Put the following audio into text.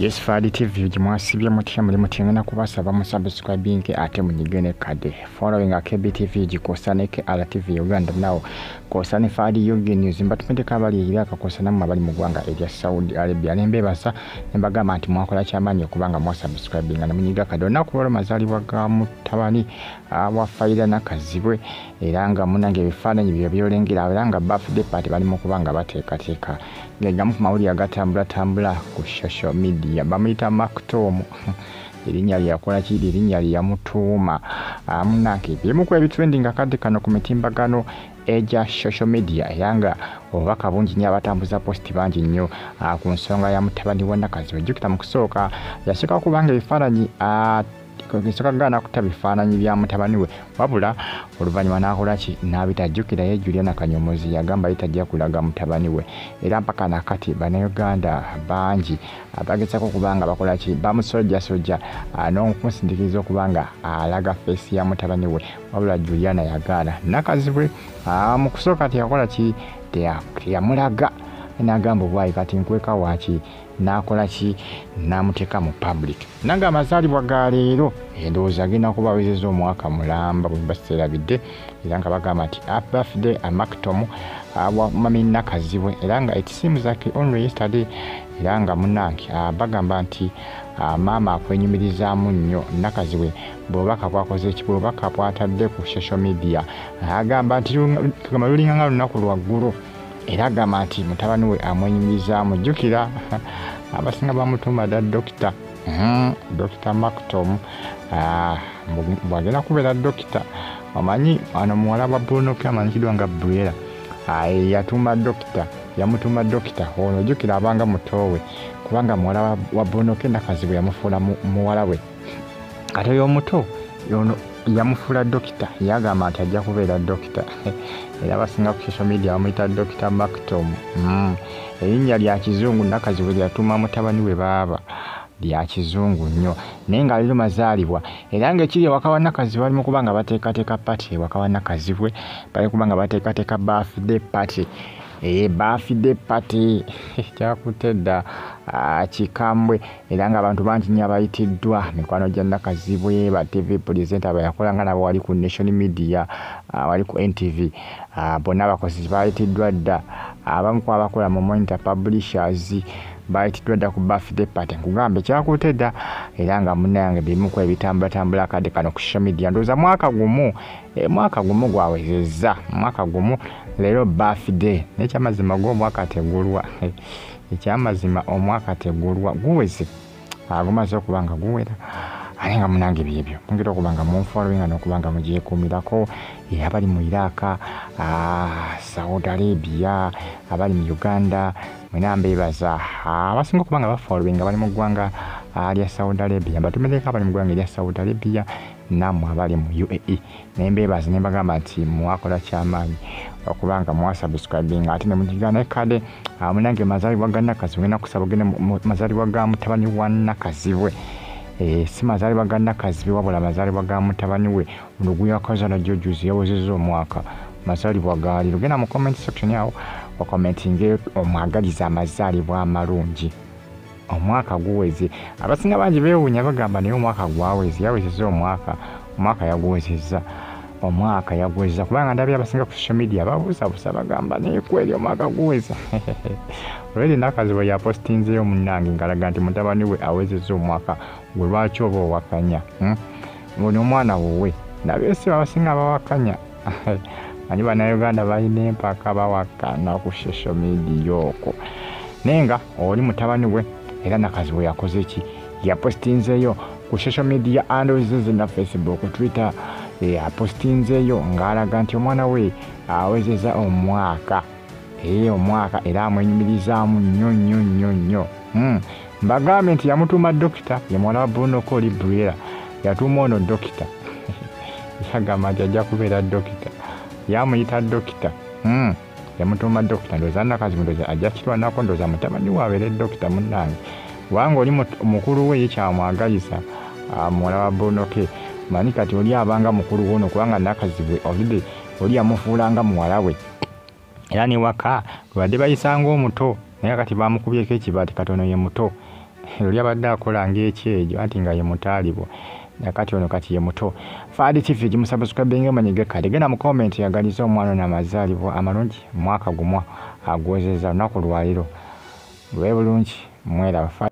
Yes, Fadi TV jimwasibye mutya muli mutingana kubasaba mu subscribing ate munyigene kade following KBTV jikosane ke RTV Uganda now kosane Fadi Yogi News mbatupende kabali yira akakosana mu bali mu gwanga erya Saudi Arabia nembe basa nembagama anti mwakola kyamani okubanga mwa subscribing na munyiga kade nakulola mazali waga mutabani wa faida nakazibwe eranga munange bifaananyi byo byolengera eranga birthday party bali mu kubanga bateekateeka ng'egamu ku mawulire agatambula ku social media bamuyita Maktomu erinnya lyakola kiri erinnya lyamutuuma munange bimu ku ebitrending akadde kano ku mitimbagano eja social media eranga obubaka bungi nnyo abatambuza posti bangi nnyo ku nsonga ya mutabani wa Nakaziwe jjukira mu kusooka yaseka kubanga ebifaananyi kisoka gana kutabifaananyi bya mutabani we wabula oluvannyuma n'akola ki n'abitajjukira ye Juliana Kanyomozi yagamba yitajja kulaga mutabani we era mpaka nakati bannayuganda bangi abagezaako kubanga bakola ki bamusojjasojja n'okumusindiikiriza okubanga alaga feesi ya mutabani we wabula Juliana yagaana Nakazibwe mu kusooka teyakola ki teyamulaga n'agamba obwayi kati nkweka waaki nakola ki namuteeka mu public nanga amazaalibwa ga leero endowooza agenda kuba awezezza omwaka mulamba bwe baserabidde era nga bagamba nti happy birthday Maktomu wa mami Nakazibwe era nga it seems like only yesterday era nga munange bagamba nti maama akwenyumirizaamu nnyo Nakazibwe bw'obubaka bwakoze ekibwobubaka bwatadde ku social media agamba nti lulinga nga lunaku lwaggulu era agamba nti mutabani we amwenyumirizaamu jjukira abasinga bamutuuma dda dokita Dr. Maktomu bwagenda kubeera dokita omanyi ano muwala wa Bonoke amanyikiddwa nga Briera yamutuuma dokita ono jjukira abanga mutowe kubanga muwala wa Bonoke Nakazibwe yamufuula muwala we kati oyo omuto ono yamufuula dokita yagamba nti ajja kubeera dokita era abasinga ku social media bamuyita Dr. Maktomu erinnya lya kizungu Nakazibwe lyatuuma mutabani we baaba lya kizungu nnyo naye nga leero mazaalibwa era ng'ekiri ewaka wa Nakazibwe bali mu kuba nga bateekateeka pati ewaka wa Nakazibwe bali kuba nga bateekateeka birthday party birthday party kyakutte dda kikambwe era ng'abantu bangi nnyo abayitiddwa mikwano gya Nakazibwe ba TV presenter bayakolanga nabo wali ku national media wali ku NTV bonna abakozi bayitiddwa dda abamu ku abakola mu monitor publishers bayitiddwa dda ku birthday party nkugambe kyakutte dda era nga munnange bimu ku ebitambula akadde kano ku social media ndowooza mwaka gumu gwawezezza mwaka gumu leero birthday n'ekyamazima gw'omwaka tegulwa ekyamazima omwaka tegulwa guweze gumaze okuba nga guwera ate nga munange byebyo mungera okuba nga munfollowinga n'okuba nga mugyekuumirako abali mu Iraq Saudi Arabia abali mu Uganda mwena mbeebaza abasinga okuba nga bafollowinga bali mu ggwanga lya Saudi Arabia batumireko abali mu ggwanga lya Saudi Arabia nammwe abali mu UAE naye mbeebaza ne mbagamba nti mwakola kyamaanyi okuba nga mwasubscribing ate ne mugigana ekade munange mazaalibwa ga Nakazibwe ngenda kusaba ogende mazaalibwa ga mutabani wa Nakazibwe si mazaalibwa ga Nakazibwe wabula mazaalibwa ga mutabani we Oluguya Kazana Jojuzi yawezezza omwaka mazaalibwa gaali lugenda mu comment section awo wakomentinge omwagaliza amazaalibwa amalungi omwaka guweze abasinga bangi beewuunya bagamba naye omwaka gwaweze yawezezza omwaka yagweza kubanga ndabye abasinga ku social media babuusabuusa bagamba naye kweri omwaka guweza olweri Nakazibwe yapostinzeyo munnange ngalaga nti mutabani we awezezza omwaka gwe lwaki oba owakanya buli omwana wowe nabeesi abasinga bawakanya manyi bannayuganda balina empaka bawakana ku social media okwo naye nga oli mutabani we era Nakazibwe yakoze ki yapostinzeyo ku social media handles na Facebook Twitter apostinzeyo ng'alaga nti omwana we awezezza omwaka era amwenyumirizaamu nnyo mbagambe nti yamutuuma dokita ye muwala wa Bonoke oli Briera yatuuma ono dokita yagamba nti ajja kubeera dokita yamuyita dokita yamutuuma dokita ndowooza Nakazibwe ndowooza ajja kirwanako ndowooza mutabani we abeere dokita munnange kubanga oli mukulu we ye kyamwagaliza muwala wa Bonoke manyi kati oli abanga mukulu wono kubanga Nakazibwe oli yamufuulanga muwala we era ne waka badde bayisanga omuto naye kati bamukubyeko ekibati katono ye muto luli abadde akola ng'ekyejo anti nga ye mutaalibwa nakati ono kati ye muto. Faadi TV gimusubscribinga manyige kale genda mu comment yagaliza omwana n'amazaalibwa amalungi mwaka gumwa agwezezza lunaku lwaliro lwe bulungi mweraba.